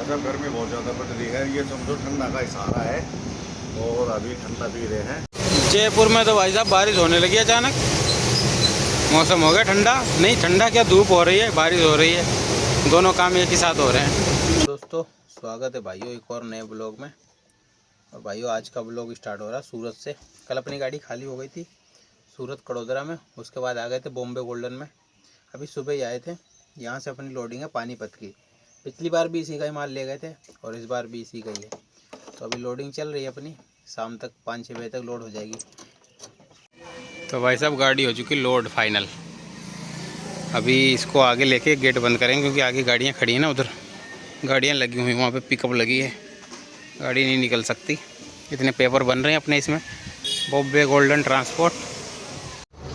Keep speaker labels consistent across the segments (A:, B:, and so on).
A: साहब गर्मी बहुत ज़्यादा पड़ रही है। ये समझो ठंडा का इशारा है और अभी ठंडा पी रहे हैं।
B: जयपुर में तो भाई साहब बारिश होने लगी अचानक। मौसम हो गया ठंडा, नहीं ठंडा क्या, धूप हो रही है, बारिश हो रही है, दोनों काम एक ही साथ हो रहे हैं। दोस्तों स्वागत है भाइयों एक और नए ब्लॉग में। और भाइयों आज का ब्लॉग स्टार्ट हो रहा है सूरत से। कल अपनी गाड़ी खाली हो गई थी सूरत कड़ोदरा में, उसके बाद आ गए थे बॉम्बे गोल्डन में। अभी सुबह ही आए थे। यहाँ से अपनी लोडिंग है पानीपत की। पिछली बार भी इसी का ही माल ले गए थे और इस बार भी इसी का ही है। तो अभी लोडिंग चल रही है अपनी, शाम तक 5-6 बजे तक लोड हो जाएगी। तो भाई साहब गाड़ी हो चुकी लोड फाइनल। अभी इसको आगे लेके गेट बंद करेंगे क्योंकि आगे गाड़ियाँ खड़ी हैं ना, उधर गाड़ियाँ लगी हुई, वहाँ पे पिकअप लगी है, गाड़ी नहीं निकल सकती। इतने पेपर बन रहे हैं अपने इसमें, बॉम्बे गोल्डन ट्रांसपोर्ट।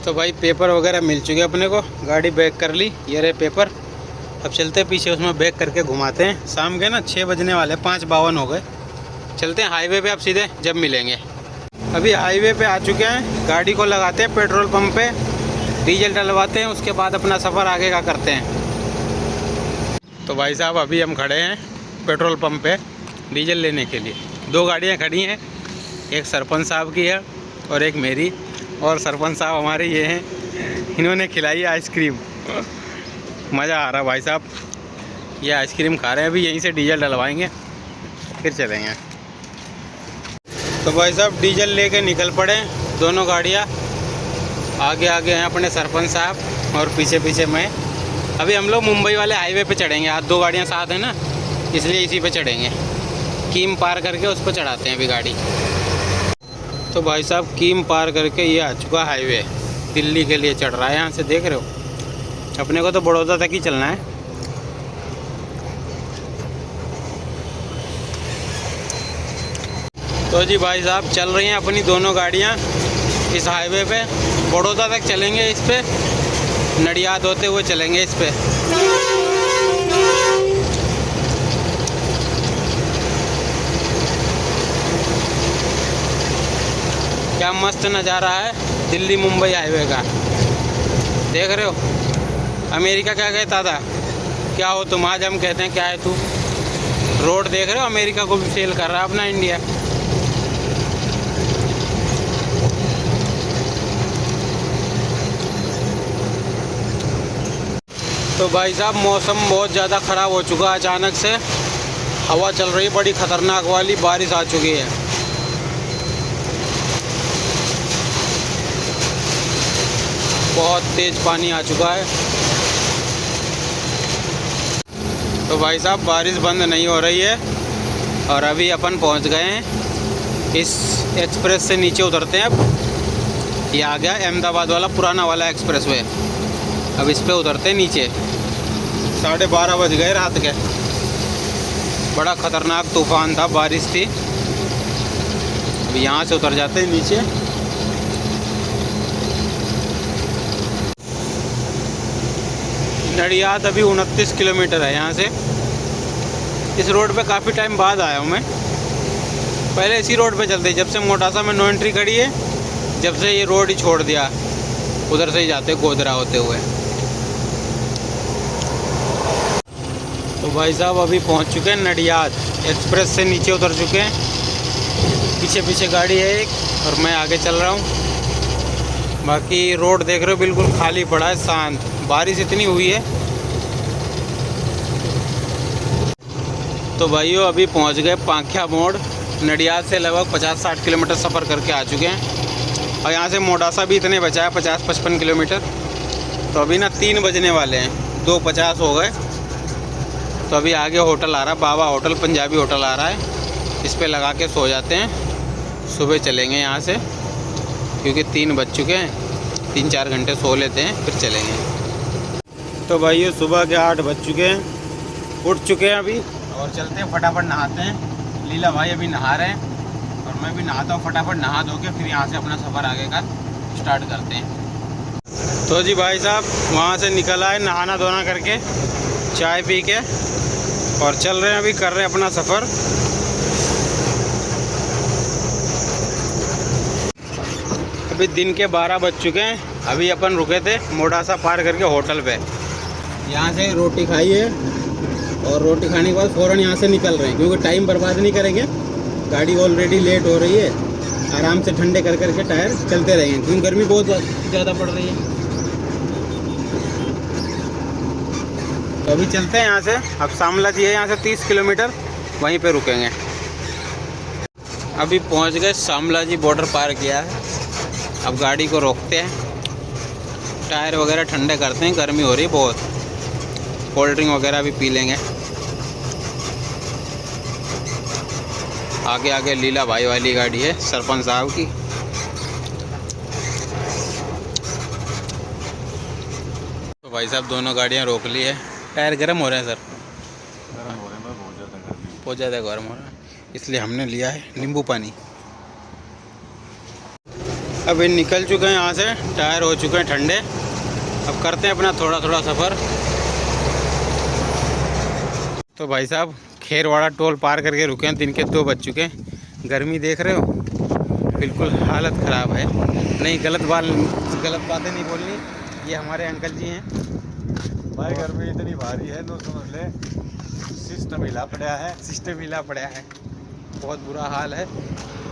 B: तो भाई पेपर वगैरह मिल चुके अपने को, गाड़ी बैक कर ली, ये रहे पेपर। अब चलते पीछे उसमें बैक करके घुमाते हैं। शाम के ना 6 बजने वाले, 5:52 हो गए। चलते हैं हाईवे पे, अब सीधे जब मिलेंगे। अभी हाईवे पे आ चुके हैं, गाड़ी को लगाते हैं पेट्रोल पंप पे, डीजल डलवाते हैं, उसके बाद अपना सफ़र आगे का करते हैं। तो भाई साहब अभी हम खड़े हैं पेट्रोल पंप पे डीजल लेने के लिए। 2 गाड़ियाँ खड़ी हैं, एक सरपंच साहब की है और एक मेरी। और सरपंच साहब हमारे ये हैं, इन्होंने खिलाई है आइसक्रीम। मज़ा आ रहा भाई साहब, ये आइसक्रीम खा रहे हैं। अभी यहीं से डीजल डलवाएंगे फिर चलेंगे। तो भाई साहब डीजल लेके निकल पड़े दोनों गाड़ियाँ। आगे आगे हैं अपने सरपंच साहब और पीछे पीछे मैं। अभी हम लोग मुंबई वाले हाईवे पे चढ़ेंगे। आज 2 गाड़ियाँ साथ हैं ना, इसलिए इसी पे चढ़ेंगे। कीम पार करके उस पर चढ़ाते हैं अभी गाड़ी। तो भाई साहब कीम पार करके ये आ चुका हाईवे, दिल्ली के लिए चढ़ रहा है। यहाँ से देख रहे हो, अपने को तो बड़ौदा तक ही चलना है। तो जी भाई साहब चल रही हैं अपनी दोनों गाड़ियाँ इस हाईवे पे। बड़ौदा तक चलेंगे इस पे, नडियाद होते हुए चलेंगे इस पे। क्या मस्त नज़ारा है दिल्ली मुंबई हाईवे का, देख रहे हो। अमेरिका क्या कहता था, क्या हो तुम, आज हम कहते हैं क्या है तू। रोड देख रहे हो, अमेरिका को भी फेल कर रहा है अपना इंडिया। तो भाई साहब मौसम बहुत ज़्यादा ख़राब हो चुका है। अचानक से हवा चल रही है बड़ी ख़तरनाक वाली, बारिश आ चुकी है। बहुत तेज़ पानी आ चुका है। तो भाई साहब बारिश बंद नहीं हो रही है और अभी अपन पहुंच गए हैं इस एक्सप्रेस से। नीचे उतरते हैं अब। ये आ गया अहमदाबाद वाला पुराना वाला एक्सप्रेस वे। अब इस पे उतरते हैं नीचे। 12:30 बज गए रात के। बड़ा ख़तरनाक तूफ़ान था, बारिश थी। अब यहाँ से उतर जाते हैं नीचे। नडियाद अभी 29 किलोमीटर है यहाँ से। इस रोड पे काफ़ी टाइम बाद आया हूँ मैं। पहले इसी रोड पे चलते, जब से मोटासा में नो एंट्री खड़ी है, जब से ये रोड ही छोड़ दिया, उधर से ही जाते गोधरा होते हुए। तो भाई साहब अभी पहुँच चुके हैं नडियाद। एक्सप्रेस से नीचे उतर चुके हैं। पीछे पीछे गाड़ी है एक और मैं आगे चल रहा हूँ। बाकी रोड देख रहे हो बिल्कुल खाली पड़ा है, शांत। बारिश इतनी हुई है। तो भाइयों अभी पहुंच गए पांख्या मोड़। नडियाद से लगभग 50-60 किलोमीटर सफ़र करके आ चुके हैं और यहाँ से मोडासा भी इतने बचा है, 50-55 किलोमीटर। तो अभी ना 3 बजने वाले हैं, 2:50 हो गए। तो अभी आगे होटल आ रहा है, बाबा होटल, पंजाबी होटल आ रहा है। इस पर लगा के सो जाते हैं, सुबह चलेंगे यहाँ से क्योंकि 3 बज चुके हैं। 3-4 घंटे सो लेते हैं फिर चलेंगे। तो भाइयों सुबह के 8 बज चुके हैं, उठ चुके हैं अभी और चलते हैं फटाफट नहाते हैं। लीला भाई अभी नहा रहे हैं और मैं भी नहाता हूँ। फटाफट नहा धो के फिर यहाँ से अपना सफ़र आगे का स्टार्ट करते हैं। तो जी भाई साहब वहाँ से निकल आए नहाना धोना करके, चाय पी के, और चल रहे हैं अभी, कर रहे हैं अपना सफ़र। अभी दिन के 12 बज चुके हैं। अभी अपन रुके थे मोडासा पार करके होटल पे। यहाँ से रोटी खाई है और रोटी खाने के बाद फ़ौरन यहाँ से निकल रहे हैं, क्योंकि टाइम बर्बाद नहीं करेंगे। गाड़ी ऑलरेडी लेट हो रही है, आराम से ठंडे कर करके टायर चलते रहेंगे, क्योंकि गर्मी बहुत ज़्यादा पड़ रही है। तो अभी चलते हैं यहाँ से। अब शामला जी है यहाँ से 30 किलोमीटर, वहीं पे रुकेंगे। अभी पहुँच गए, शामला जी बॉर्डर पार किया है। अब गाड़ी को रोकते हैं, टायर वगैरह ठंडे करते हैं, गर्मी हो रही है बहुत। कोल्ड ड्रिंक वगैरह भी पी लेंगे। आगे आगे लीला भाई वाली गाड़ी है, सरपंच साहब की। तो भाई साहब दोनों गाड़ियाँ रोक ली है। टायर गर्म हो रहे हैं सर,
A: गर्म हो रहे हैं, बहुत ज़्यादा गर्मी,
B: बहुत ज़्यादा गर्म हो रहा है, इसलिए हमने लिया है नींबू पानी। अभी निकल चुके हैं यहाँ से, टायर हो चुके हैं ठंडे। अब करते हैं अपना थोड़ा थोड़ा सफ़र। तो भाई साहब खेरवाड़ा टोल पार करके रुके हैं, दिन के 2 बज चुके हैं। गर्मी देख रहे हो, बिल्कुल हालत ख़राब है। नहीं गलत बातें नहीं बोलनी, ये हमारे अंकल जी हैं।
A: भाई गर्मी इतनी भारी है तो समझ ले सिस्टम हिला पड़ा है,
B: बहुत बुरा हाल है।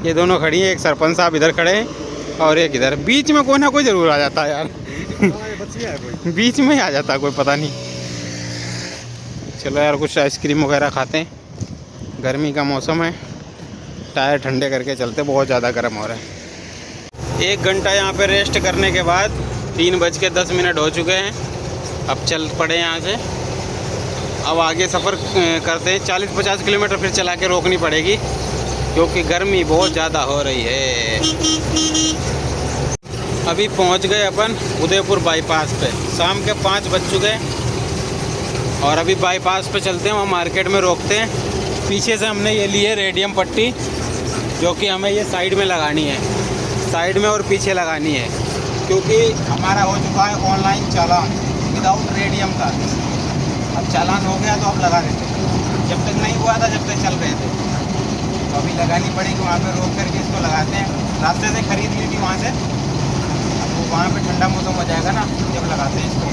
B: ये दोनों खड़ी हैं, एक सरपंच साहब इधर खड़े हैं और एक इधर। बीच में कोई ना कोई ज़रूर आ जाता है यार।
A: बच्चियाँ है कोई
B: बीच में ही आ जाता है कोई, पता नहीं। चलो यार कुछ आइसक्रीम वगैरह खाते हैं, गर्मी का मौसम है। टायर ठंडे करके चलते, बहुत ज़्यादा गर्म हो रहा है। 1 घंटा यहाँ पे रेस्ट करने के बाद 3:10 हो चुके हैं। अब चल पड़े यहाँ से। अब आगे सफ़र करते हैं, 40-50 किलोमीटर फिर चला के रोकनी पड़ेगी, क्योंकि गर्मी बहुत ज़्यादा हो रही है। अभी पहुँच गए अपन उदयपुर बाईपास पे, शाम के 5 बज चुके हैं। और अभी बाईपास पे चलते हैं, वहाँ मार्केट में रोकते हैं। पीछे से हमने ये ली है रेडियम पट्टी, जो कि हमें ये साइड में लगानी है, साइड में और पीछे लगानी है, क्योंकि हमारा हो चुका है ऑनलाइन चालान विदाउट रेडियम का। अब चालान हो गया तो अब लगा देते, जब तक नहीं हुआ था जब तक चल रहे थे। तो अभी लगानी पड़ेगी, वहाँ पे रोक करके इसको लगाते हैं। रास्ते से ख़रीद ली थी वहाँ से, अब वो वहाँ पे ठंडा मौसम हो जाएगा ना जब लगाते हैं इसको।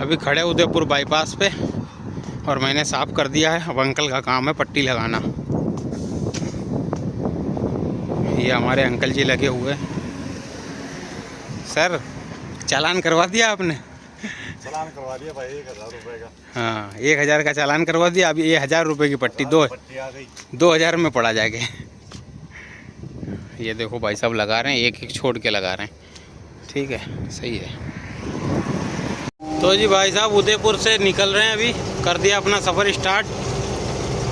B: अभी खड़े उदयपुर बाईपास पे और मैंने साफ़ कर दिया है। अब अंकल का काम है पट्टी लगाना। ये हमारे अंकल जी लगे हुए। सर चालान करवा दिया आपने?
A: चालान करवा दिया भाई, 1000 रुपये का।
B: हाँ 1000 का चालान करवा दिया। अभी ये 1000 रुपये की पट्टी
A: पट्टी आ गई,
B: 2000 में पड़ा जाके। ये देखो भाई साहब लगा रहे हैं, एक एक छोड़ के लगा रहे हैं। ठीक है, सही है। तो जी भाई साहब उदयपुर से निकल रहे हैं, अभी कर दिया अपना सफ़र स्टार्ट।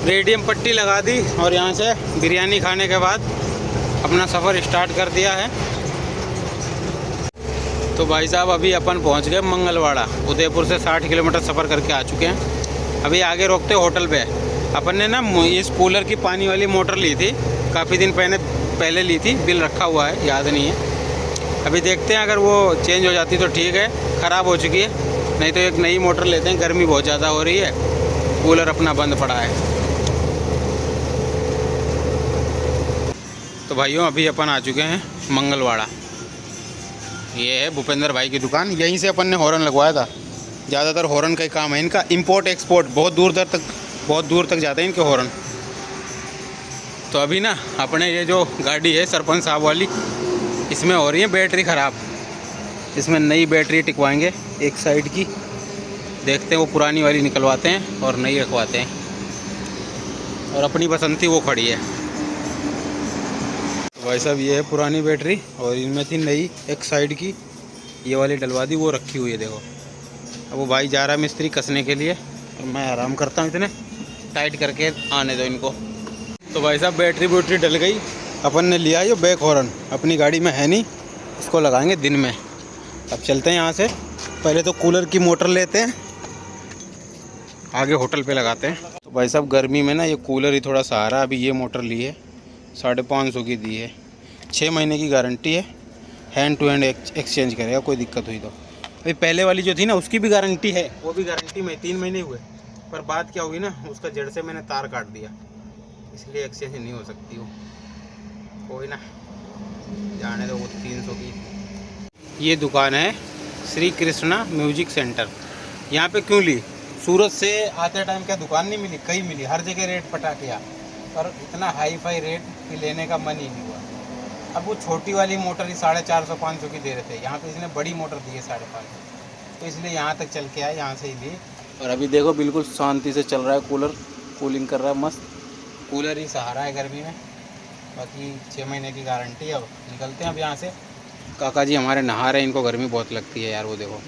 B: रेडियम पट्टी लगा दी और यहाँ से बिरयानी खाने के बाद अपना सफ़र स्टार्ट कर दिया है। तो भाई साहब अभी अपन पहुँच गए मंगलवाड़ा। उदयपुर से 60 किलोमीटर सफ़र करके आ चुके हैं। अभी आगे रोकते होटल पे। अपन ने ना इस कूलर की पानी वाली मोटर ली थी, काफ़ी दिन पहले ली थी, बिल रखा हुआ है, याद नहीं है। अभी देखते हैं, अगर वो चेंज हो जाती तो ठीक है, ख़राब हो चुकी है। नहीं तो एक नई मोटर लेते हैं, गर्मी बहुत ज़्यादा हो रही है, कूलर अपना बंद पड़ा है। तो भाइयों अभी अपन आ चुके हैं मंगलवाड़ा। ये है भूपेंद्र भाई की दुकान, यहीं से अपन ने हॉर्न लगवाया था। ज़्यादातर हॉर्न का ही काम है इनका, इंपोर्ट एक्सपोर्ट, बहुत दूर तक जाते हैं इनके हॉर्न। तो अभी ना अपने ये जो गाड़ी है सरपंच साहब वाली, इसमें हो रही है बैटरी ख़राब। इसमें नई बैटरी टिकवाएंगे एक साइड की, देखते हैं वो पुरानी वाली निकलवाते हैं और नई रखवाते हैं। और अपनी बसंती वो खड़ी है। तो भाई साहब ये है पुरानी बैटरी और इनमें थी नई एक साइड की, ये वाली डलवा दी, वो रखी हुई है देखो। अब वो भाई जा रहा है मिस्त्री कसने के लिए और मैं आराम करता हूँ, इतने टाइट करके आने दो इनको। तो भाई साहब बैटरी डल गई। अपन ने लिया ये बैक हॉर्न, अपनी गाड़ी में है नहीं, इसको लगाएंगे दिन में। अब चलते हैं यहाँ से, पहले तो कूलर की मोटर लेते हैं, आगे होटल पे लगाते हैं। तो भाई साहब गर्मी में ना ये कूलर ही थोड़ा सहारा। अभी ये मोटर ली है 550 की दी है, 6 महीने की गारंटी है, हैंड टू हैंड एक्सचेंज करेगा कोई दिक्कत हुई तो। अभी पहले वाली जो थी ना उसकी भी गारंटी है, वो भी गारंटी में 3 महीने हुए, पर बात क्या हुई ना, उसका जड़ से मैंने तार काट दिया, इसलिए एक्सचेंज नहीं हो सकती वो। कोई ना, जाने दो, वो 300 की। ये दुकान है श्री कृष्णा म्यूजिक सेंटर। यहाँ पे क्यों ली? सूरत से आते टाइम क्या दुकान नहीं मिली, कहीं मिली, हर जगह रेट पटा किया, पर इतना हाई फाई रेट कि लेने का मन ही नहीं हुआ। अब वो छोटी वाली मोटर ही 450-500 की दे रहे थे, यहाँ पे इसने बड़ी मोटर दी है 550, तो इसलिए यहाँ तक चल के आए, यहाँ से ही लिए। और अभी देखो बिल्कुल शांति से चल रहा है कूलर, कूलिंग कर रहा है मस्त। कूलर ही सहारा है गर्मी में, बाकी 6 महीने की गारंटी है। अब निकलते हैं अब यहाँ से। काका जी हमारे नहा रहे हैं, इनको गर्मी बहुत लगती है यार, वो देखो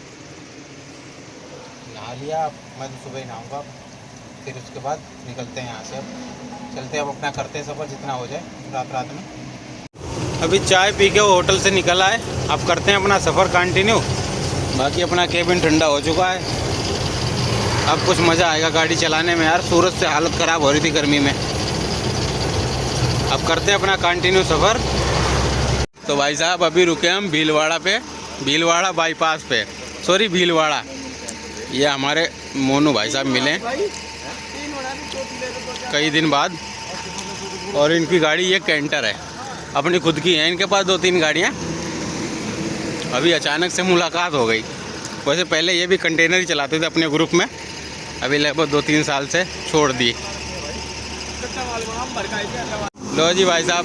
B: नहा लिया। मैं तो सुबह ही नहाऊँगा, फिर उसके बाद निकलते हैं यहाँ से। अब चलते हैं, अब अपना करते हैं सफ़र जितना हो जाए रात में। अभी चाय पी के वो होटल से निकल आए, अब करते हैं अपना सफ़र कंटिन्यू। बाकी अपना केबिन ठंडा हो चुका है, अब कुछ मज़ा आएगा गाड़ी चलाने में यार। सूरत से हालत ख़राब हो रही थी गर्मी में। अब करते हैं अपना कंटिन्यू सफ़र। तो भाई साहब अभी रुके हम भीलवाड़ा पे, भीलवाड़ा बाईपास पे, सॉरी भीलवाड़ा। ये हमारे मोनू भाई साहब मिले कई दिन बाद, और इनकी गाड़ी ये कैंटर है, अपनी खुद की है। इनके पास 2-3 गाड़ियाँ। अभी अचानक से मुलाकात हो गई। वैसे पहले ये भी कंटेनर ही चलाते थे अपने ग्रुप में, अभी लगभग 2-3 साल से छोड़ दी। लो जी भाई साहब,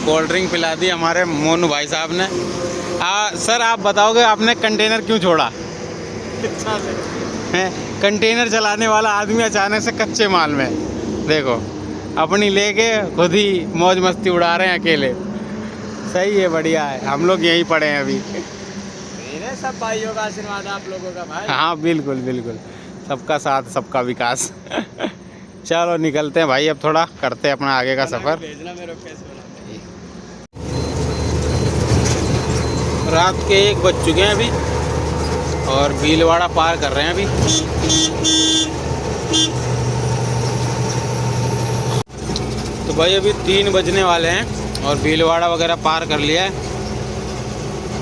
B: कोल्ड ड्रिंक पिला दी हमारे मोनू भाई साहब ने। सर आप बताओगे आपने कंटेनर क्यों छोड़ा? है कंटेनर चलाने वाला आदमी अचानक से कच्चे माल में, देखो अपनी लेके खुद ही मौज मस्ती उड़ा रहे हैं अकेले। सही है, बढ़िया है। हम लोग यहीं पड़े हैं अभी।
C: सब भाइयों का आशीर्वाद आप लोगों का भाई।
B: हाँ बिल्कुल बिल्कुल, सबका साथ सबका विकास। चलो निकलते हैं भाई, अब थोड़ा करते हैं अपना आगे का सफ़र। रात के 1 बज चुके हैं अभी, और भीलवाड़ा पार कर रहे हैं अभी। तो भाई अभी 3 बजने वाले हैं और भीलवाड़ा वगैरह पार कर लिया है।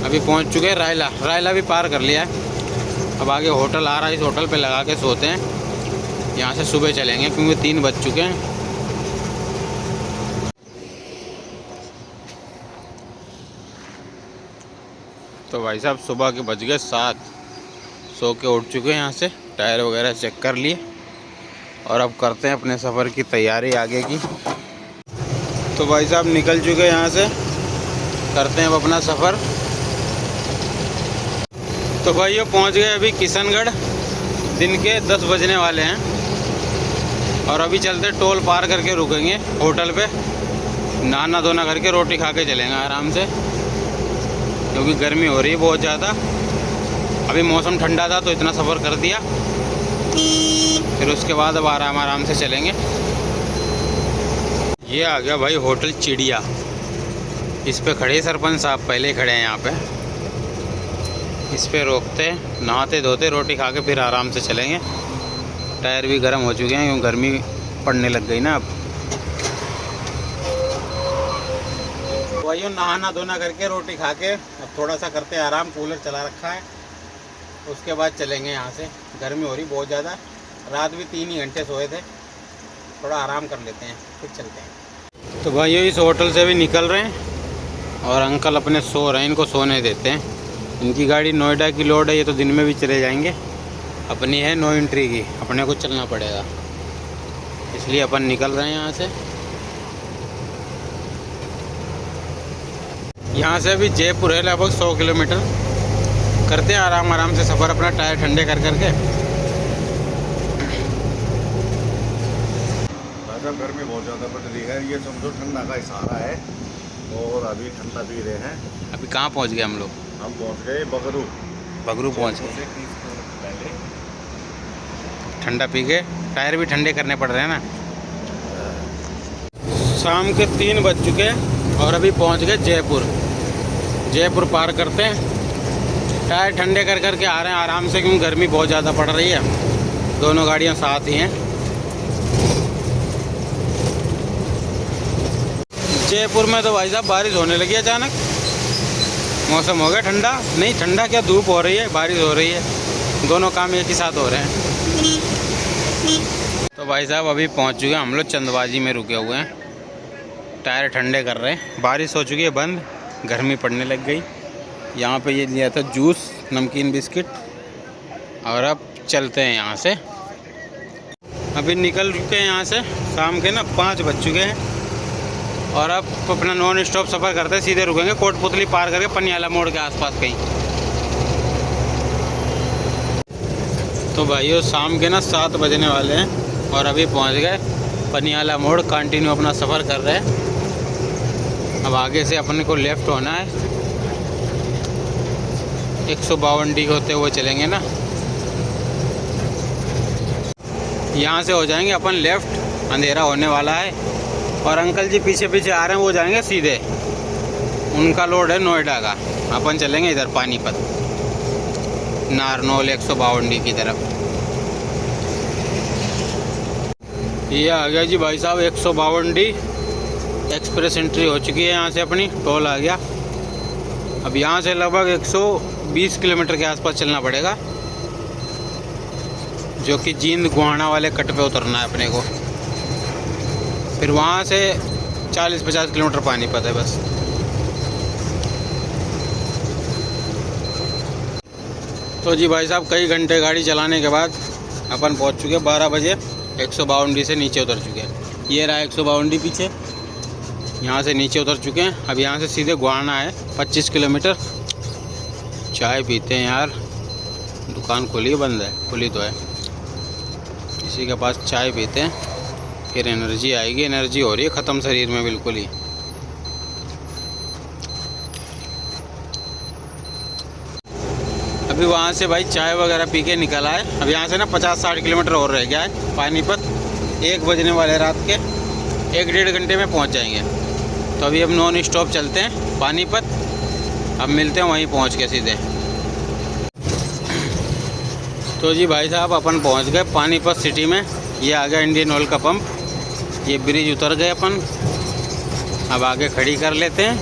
B: अभी पहुंच चुके हैं रायला, रायला भी पार कर लिया है। अब आगे होटल आ रहा है, इस होटल पे लगा के सोते हैं। यहाँ से सुबह चलेंगे क्योंकि 3 बज चुके हैं। तो भाई साहब सुबह के बज गए 7, सो के उठ चुके हैं यहाँ से, टायर वगैरह चेक कर लिए, और अब करते हैं अपने सफ़र की तैयारी आगे की। तो भाई साहब निकल चुके हैं यहाँ से, करते हैं अब अपना सफ़र। तो भाई ये पहुँच गए अभी किशनगढ़, दिन के 10 बजने वाले हैं, और अभी चलते टोल पार करके रुकेंगे होटल पे, नहाना धोना करके रोटी खा के चलेंगे आराम से, क्योंकि गर्मी हो रही है बहुत ज़्यादा। अभी मौसम ठंडा था तो इतना सफ़र कर दिया, फिर उसके बाद अब आराम से चलेंगे। ये आ गया भाई होटल चिड़िया, इस पे खड़े सरपंच साहब पहले खड़े हैं यहाँ पे। इस पे रोकते, नहाते धोते रोटी खा के फिर आराम से चलेंगे। टायर भी गर्म हो चुके हैं क्योंकि गर्मी पड़ने लग गई ना अब। वही नहाना धोना करके रोटी खा के अब थोड़ा सा करते आराम, कूलर चला रखा है, उसके बाद चलेंगे यहाँ से। गर्मी हो रही बहुत ज़्यादा, रात भी 3 ही घंटे सोए थे, थोड़ा आराम कर लेते हैं फिर चलते हैं। तो भाई इस होटल से भी निकल रहे हैं और अंकल अपने सो रहे हैं, इनको सोने देते हैं। इनकी गाड़ी नोएडा की लोड है, ये तो दिन में भी चले जाएंगे। अपनी है नो एंट्री की, अपने को चलना पड़ेगा, इसलिए अपन निकल रहे हैं यहाँ से। यहाँ से अभी जयपुर है लगभग 100 किलोमीटर। करते हैं आराम से सफ़र अपना, टायर ठंडे कर करके।
A: गर्मी बहुत ज़्यादा पड़ रही है, ये समझो ठंडा का इशारा है, और अभी ठंडा पी रहे हैं।
B: अभी कहाँ पहुँच गए हम लोग?
A: हम पहुँच गए बगरू,
B: बगरू पहुँच गए। ठंडा पी के टायर भी ठंडे करने पड़ रहे हैं ना। शाम के 3 बज चुके हैं और अभी पहुँच गए जयपुर। जयपुर पार करते हैं, टायर ठंडे कर करके आ रहे हैं आराम से, क्योंकि गर्मी बहुत ज़्यादा पड़ रही है। दोनों गाड़ियाँ साथ ही हैं। जयपुर में तो भाई साहब बारिश होने लगी अचानक, मौसम हो गया ठंडा। नहीं ठंडा क्या, धूप हो रही है, बारिश हो रही है, दोनों काम एक ही साथ हो रहे हैं। तो भाई साहब अभी पहुंच चुके हैं हम लोग, चंदबाजी में रुके हुए हैं, टायर ठंडे कर रहे हैं। बारिश हो चुकी है बंद, गर्मी पड़ने लग गई। यहाँ पे ये लिया था जूस, नमकीन बिस्किट, और अब चलते हैं यहाँ से। अभी निकल चुके हैं यहाँ से, शाम के ना 5 बज चुके हैं और अब अपना नॉन स्टॉप सफ़र करते हैं। सीधे रुकेंगे कोटपुतली पार करके पनियाला मोड़ के आसपास कहीं। तो भाइयों शाम के ना 7 बजने वाले हैं और अभी पहुँच गए पनियाला मोड़। कंटिन्यू अपना सफ़र कर रहे हैं। अब आगे से अपने को लेफ़्ट होना है, 152D होते हुए चलेंगे ना। यहाँ से हो जाएंगे अपन लेफ़्ट, अंधेरा होने वाला है। और अंकल जी पीछे पीछे आ रहे हैं, वो जाएंगे सीधे, उनका लोड है नोएडा का। अपन चलेंगे इधर पानीपत, नारनौल 152D की तरफ। ये आ गया जी भाई साहब 152D एक्सप्रेस एंट्री हो चुकी है। यहाँ से अपनी टोल आ गया। अब यहाँ से लगभग 120 किलोमीटर के आसपास चलना पड़ेगा, जो कि जींद गुहाना वाले कट पे उतरना है अपने को। फिर वहाँ से 40-50 किलोमीटर पानीपत है बस। तो जी भाई साहब कई घंटे गाड़ी चलाने के बाद अपन पहुँच चुके हैं 12 बजे। 152D से नीचे उतर चुके हैं। ये रहा 152D पीछे, यहाँ से नीचे उतर चुके हैं। अब यहाँ से सीधे गुहाना है 25 किलोमीटर। चाय पीते हैं यार, दुकान खुली है, बंद है? खुली तो है। इसी के पास चाय पीते हैं, फिर एनर्जी आएगी। एनर्जी हो रही है ख़त्म शरीर में बिल्कुल ही। अभी वहाँ से भाई चाय वगैरह पी के निकल आए। अब यहाँ से ना 50-60 किलोमीटर और रह गया है पानीपत। 1 बजने वाले रात के, 1-1.5 घंटे में पहुँच जाएंगे। तो अभी हम नॉन स्टॉप चलते हैं पानीपत। अब मिलते हैं वहीं पहुँच के सीधे। तो जी भाई साहब अपन पहुँच गए पानीपत सिटी में। ये आ गया इंडियन ऑयल का पंप। ये ब्रिज उतर गए अपन। अब आगे खड़ी कर लेते हैं,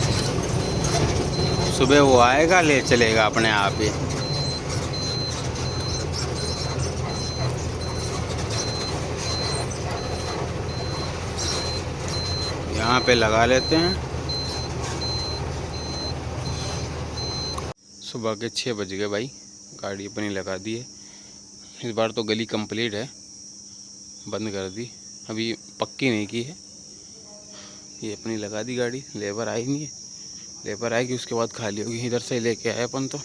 B: सुबह वो आएगा ले चलेगा अपने आप ही। यहाँ पे लगा लेते हैं। सुबह के 6 बज गए भाई, गाड़ी अपनी लगा दी है। इस बार तो गली कंप्लीट है, बंद कर दी, अभी पक्की नहीं की है। ये अपनी लगा दी गाड़ी, लेबर आई नहीं है। लेबर आएगी उसके बाद खाली होगी। इधर से लेके आए अपन तो।